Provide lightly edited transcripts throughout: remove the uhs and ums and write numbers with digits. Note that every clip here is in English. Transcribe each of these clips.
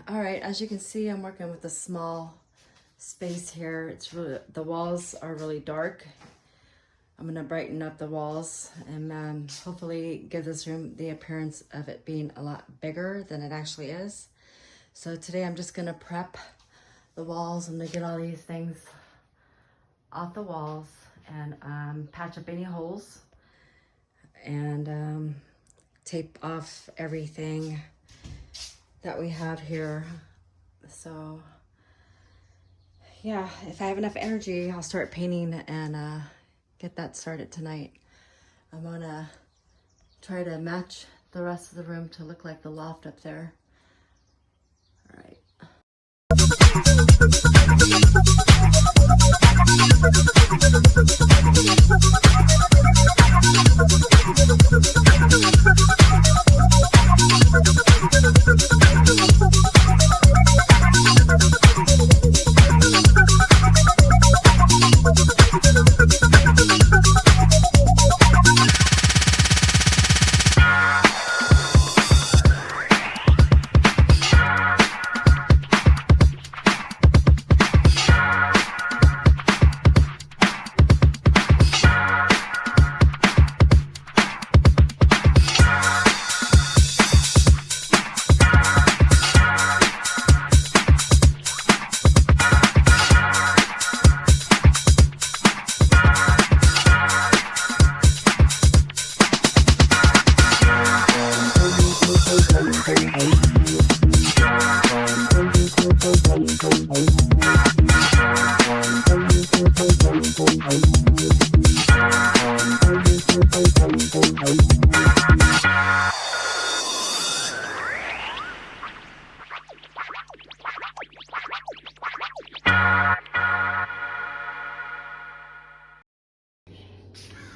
All right, as you can see, I'm working with a small space here. It's really, the walls are really dark. I'm gonna brighten up the walls and hopefully give this room the appearance of it being a lot bigger than it actually is. So today I'm just gonna prep the walls. I'm gonna get all these things off the walls and patch up any holes and tape off everything that we have here. So yeah, if I have enough energy, I'll start painting and get that started tonight. I'm gonna try to match the rest of the room to look like the loft up there. All right.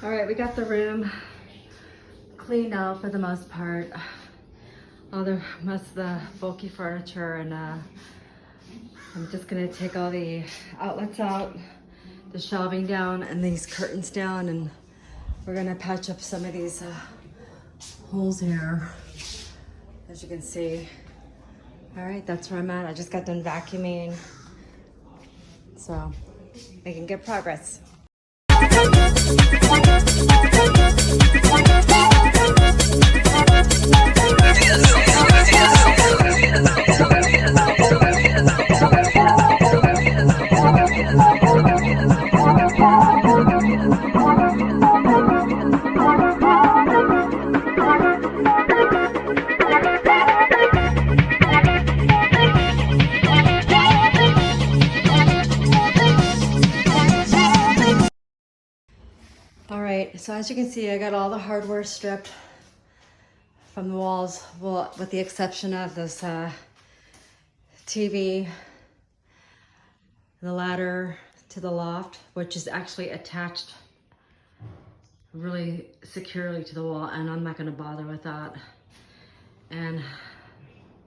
All right, we got the room cleaned out for the most part. Most of the bulky furniture, and I'm just gonna take all the outlets out, the shelving down, and these curtains down, and we're gonna patch up some of these holes here, as you can see. All right, that's where I'm at. I just got done vacuuming, so making good progress. So as you can see, I got all the hardware stripped from the walls, well, with the exception of this TV, the ladder to the loft, which is actually attached really securely to the wall, and I'm not going to bother with that. And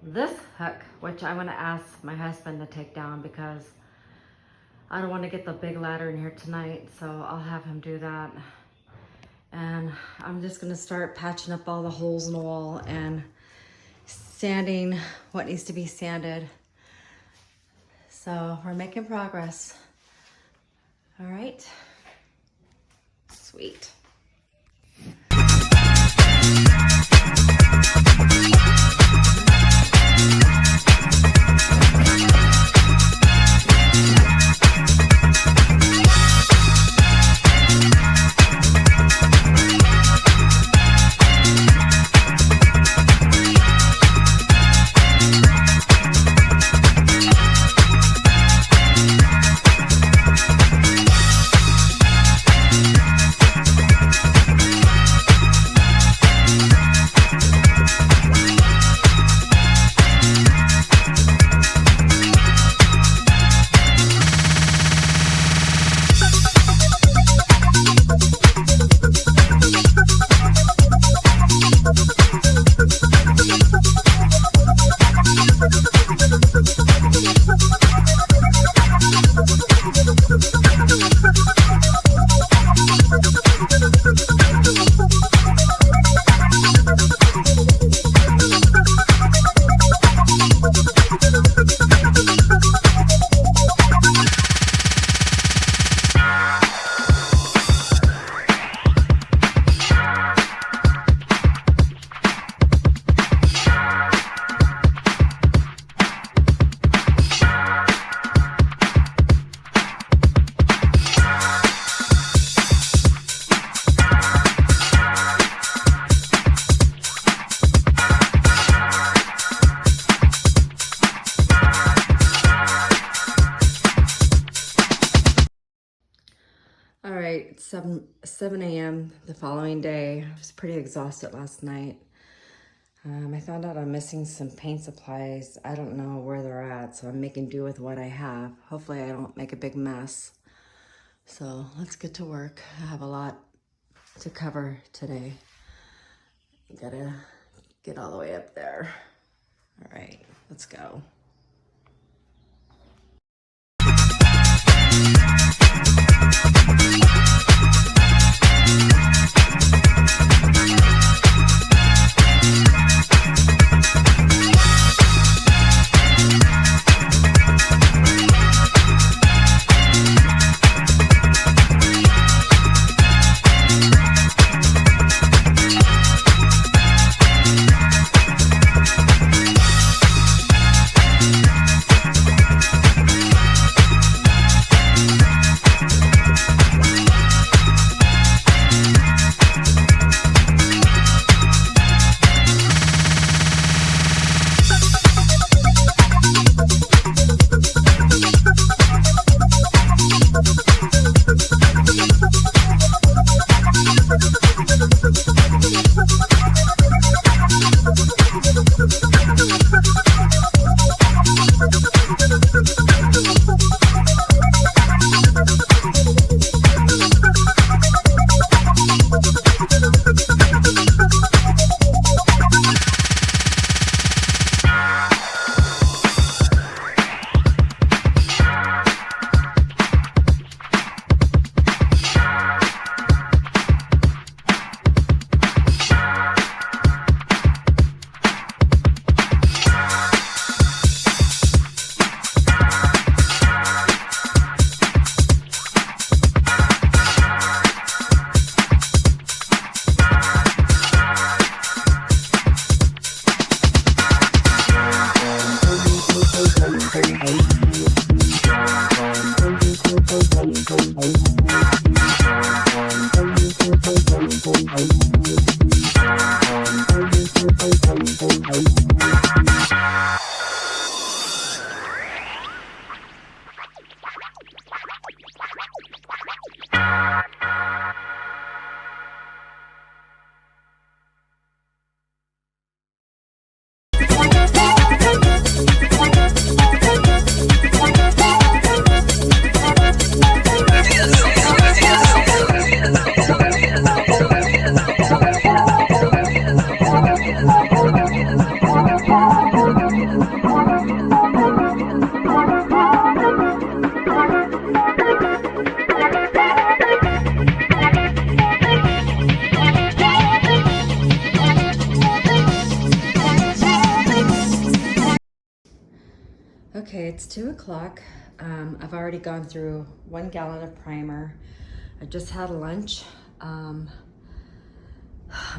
this hook, which I'm going to ask my husband to take down because I don't want to get the big ladder in here tonight, so I'll have him do that. And I'm just gonna start patching up all the holes in the wall and sanding what needs to be sanded. So we're making progress. All right, sweet. 7 a.m. the following day. I was pretty exhausted last night. I found out I'm missing some paint supplies. I don't know where they're at, so I'm making do with what I have. Hopefully I don't make a big mess. So let's get to work. I have a lot to cover today. Gotta get all the way up there. All right, let's go. Okay, it's 2 o'clock. I've already gone through 1 gallon of primer. I just had lunch. I'm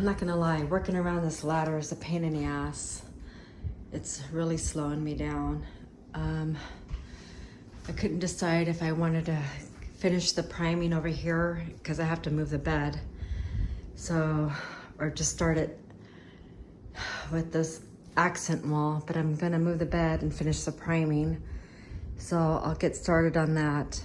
not gonna lie, working around this ladder is a pain in the ass. It's really slowing me down. I couldn't decide if I wanted to finish the priming over here because I have to move the bed. So, or just start it with this accent wall, but I'm gonna move the bed and finish the priming. So I'll get started on that.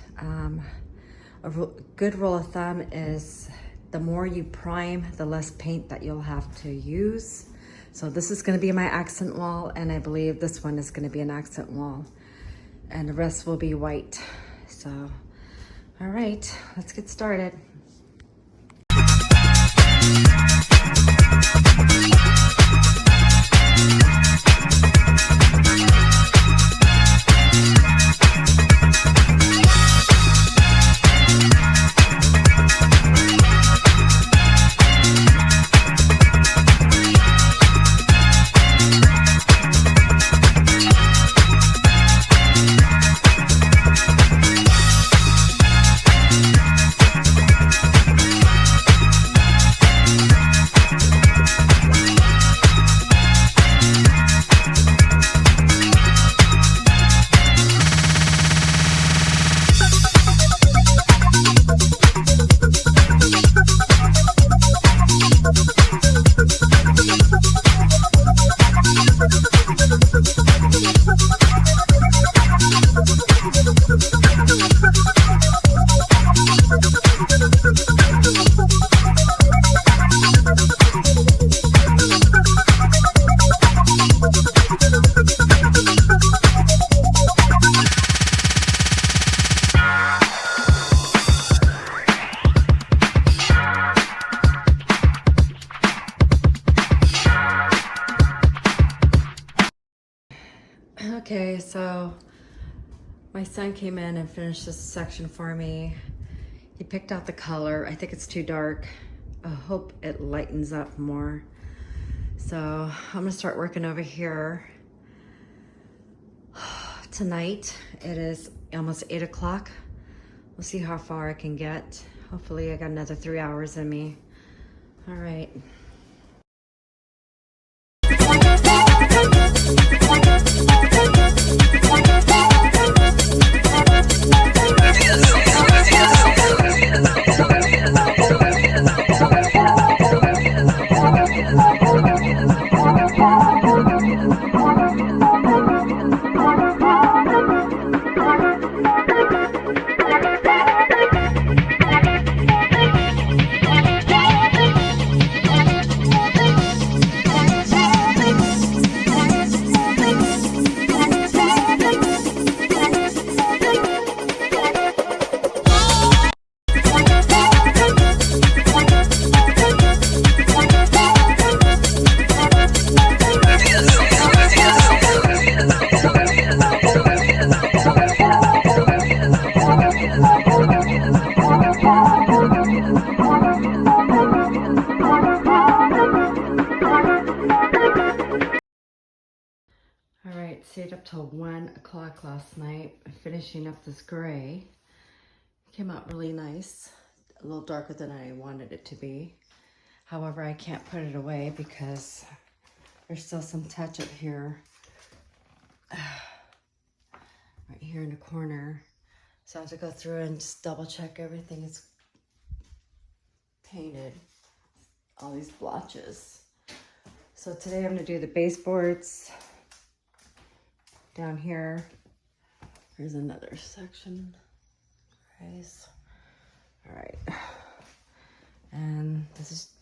A good rule of thumb is the more you prime, the less paint that you'll have to use. So this is gonna be my accent wall, and I believe this one is gonna be an accent wall, and the rest will be white. So, all right, let's get started. Okay, so my son came in and finished this section for me. He picked out the color. I think it's too dark. I hope it lightens up more. So I'm gonna start working over here. Tonight, it is almost 8 o'clock. We'll see how far I can get. Hopefully I got another 3 hours in me. All right. All right, stayed up till 1 o'clock last night, finishing up this gray. Came out really nice, a little darker than I wanted it to be. However, I can't put it away because there's still some touch up here, right here in the corner. So I have to go through and just double check everything is painted, all these blotches. So today I'm gonna do the baseboards. Down here, there's another section, guys. All right, and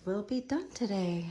will be done today.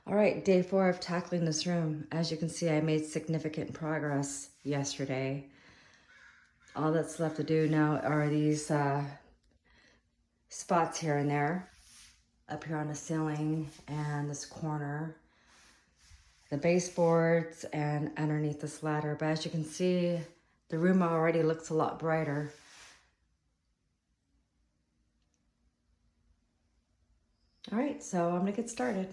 All right, day 4 of tackling this room. As you can see, I made significant progress yesterday. All that's left to do now are these spots here and there, up here on the ceiling and this corner, the baseboards and underneath this ladder. But as you can see, the room already looks a lot brighter. All right, so I'm gonna get started.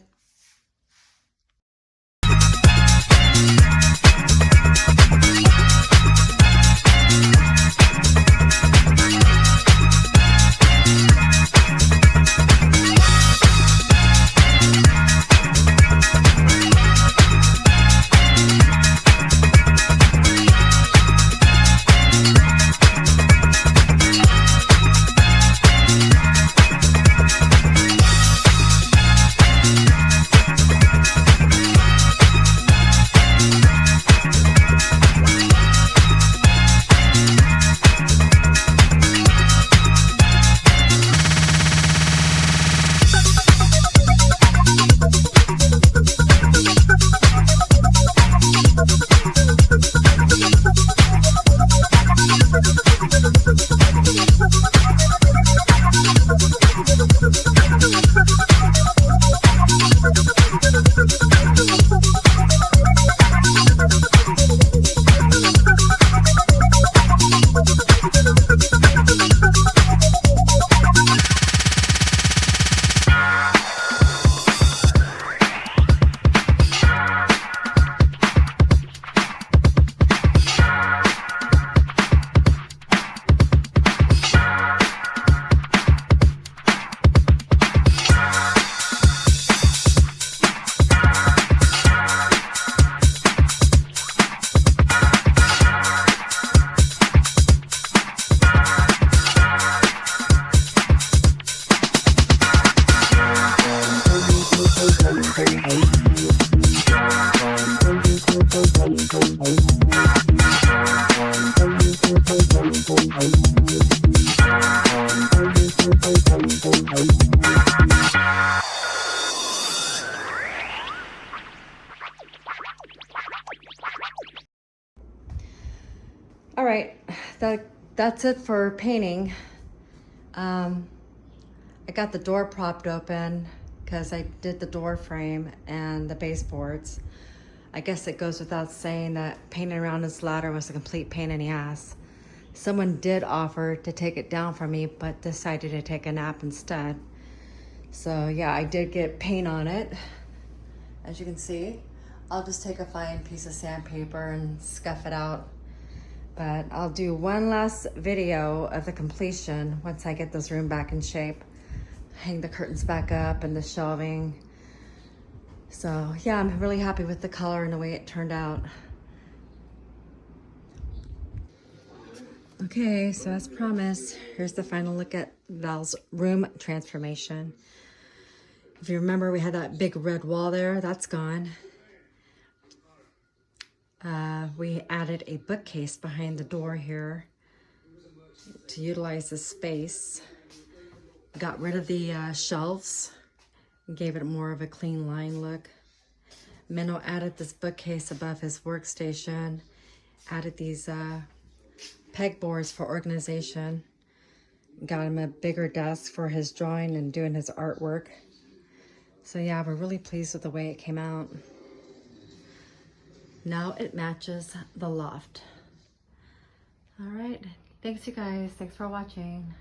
All right, that's it for painting. I got the door propped open because I did the door frame and the baseboards. I guess it goes without saying that painting around this ladder was a complete pain in the ass. Someone did offer to take it down for me, but decided to take a nap instead. So yeah, I did get paint on it. As you can see, I'll just take a fine piece of sandpaper and scuff it out. But I'll do one last video of the completion once I get this room back in shape. Hang the curtains back up and the shelving. So yeah, I'm really happy with the color and the way it turned out. Okay, so as promised, here's the final look at Val's room transformation. If you remember, we had that big red wall there, that's gone. We added a bookcase behind the door here to utilize the space. Got rid of the shelves, gave it more of a clean line look. Menno added this bookcase above his workstation, added these pegboards for organization, got him a bigger desk for his drawing and doing his artwork. So yeah, we're really pleased with the way it came out. Now it matches the loft. All right, thanks you guys, thanks for watching.